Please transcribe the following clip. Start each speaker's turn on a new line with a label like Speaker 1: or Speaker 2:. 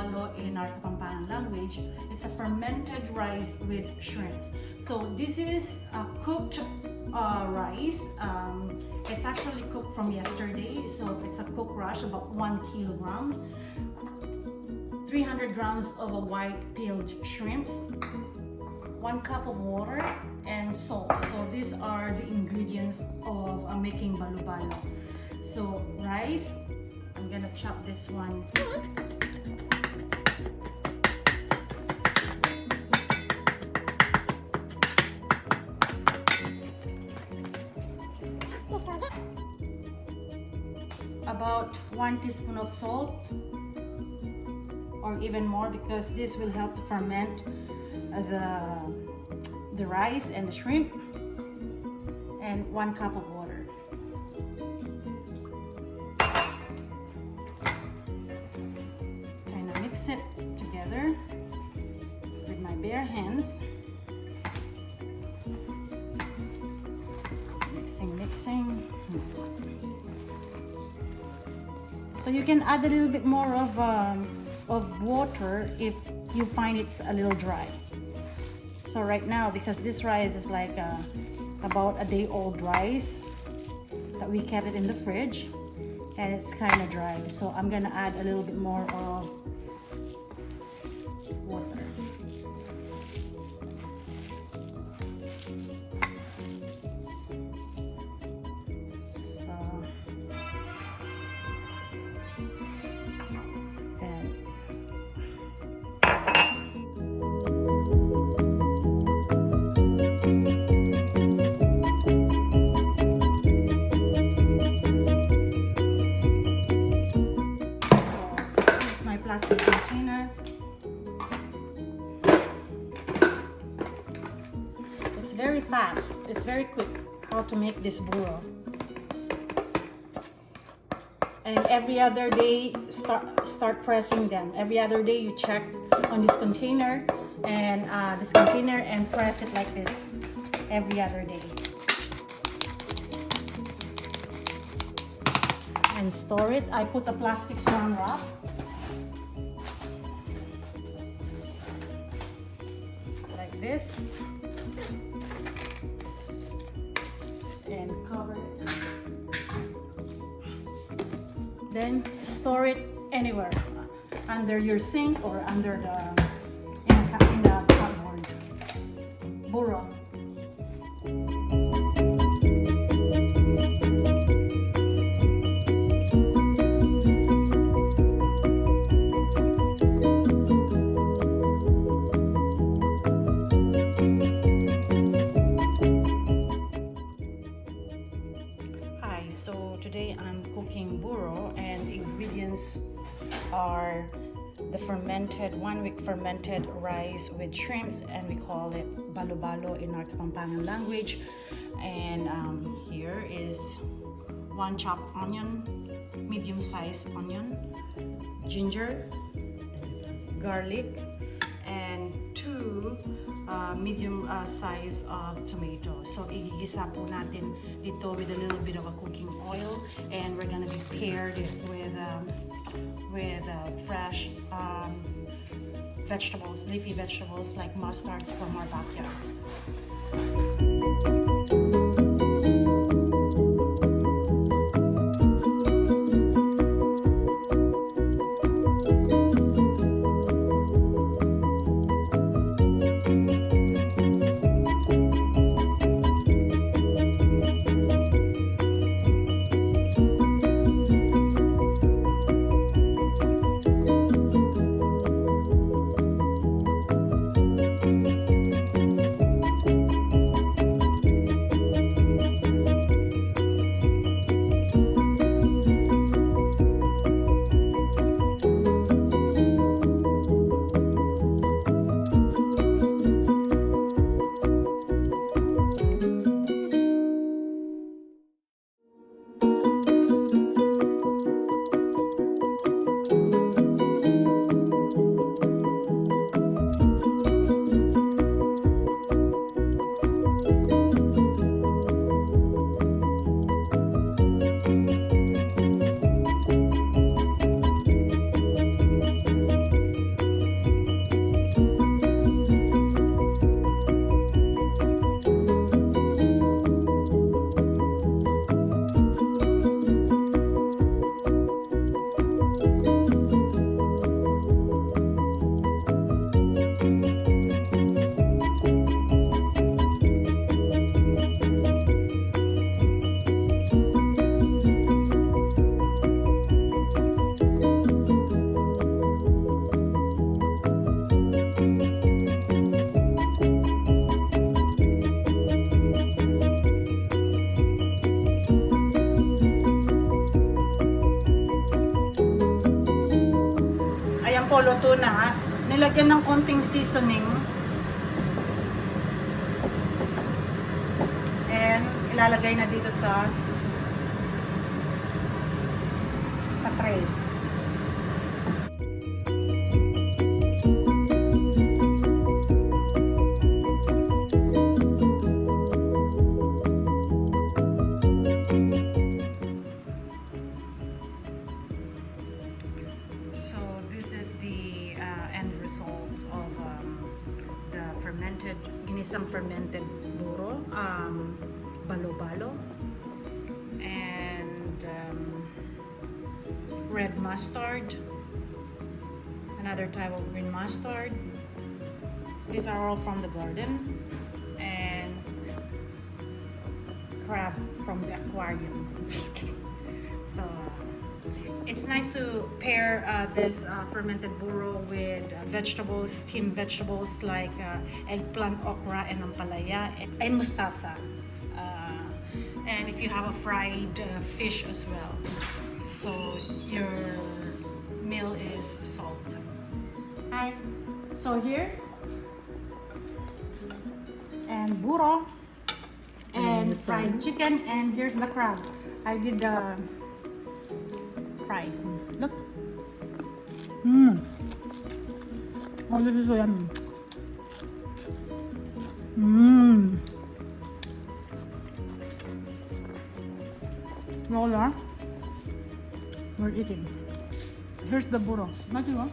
Speaker 1: Balo-Balo in our Kapampangan language. It's a fermented rice with shrimps. So this is a cooked rice. It's actually cooked from yesterday, so it's a cooked rush, about 1 kilogram. 300 grams of a white peeled shrimps, 1 cup of water, and salt. So these are the ingredients of making Balo-Balo. So rice, I'm gonna chop this one. About 1 teaspoon of salt, or even more, because this will help to ferment the rice and the shrimp, and 1 cup of water. Kind of mix it together with my bare hands. Mixing. So you can add a little bit more of water if you find it's a little dry. So right now, because this rice is like about a day old rice that we kept it in the fridge, and it's kind of dry, so I'm gonna add a little bit more of water. Plastic container. It's very fast. It's very quick how to make this burro. And every other day, start pressing them. Every other day, you check on this container and press it like this every other day. And store it. I put a plastic Saran wrap. This and cover it. Then store it anywhere, under your sink or under in the cupboard. Burong. So today I'm cooking burro, and the ingredients are the fermented, 1 week fermented rice with shrimps, and we call it Balo-Balo in our Kapampangan language. And here is 1 chopped onion, medium-sized onion, ginger, garlic, and 2 medium size of tomato. So igigisa po natin dito with a little bit of a cooking oil, and we're gonna be paired it with fresh vegetables, leafy vegetables like mustards from our backyard. po, luto na. Nilagyan ng konting seasoning. And ilalagay na dito sa tray. So this is the end results of the ginisang fermented buro, balo-balo, and red mustard, another type of green mustard. These are all from the garden, and crab from the aquarium. Just kidding. So it's nice to pair this fermented buro with vegetables, steamed vegetables like eggplant, okra, and ampalaya, and mustasa. And if you have a fried fish as well. So your meal is solved. Hi. So here's and buro and fried chicken, and here's the crab. I did the fried. Look. Oh, this is so yummy. Lola, we're eating. Here's the buro. Nice one.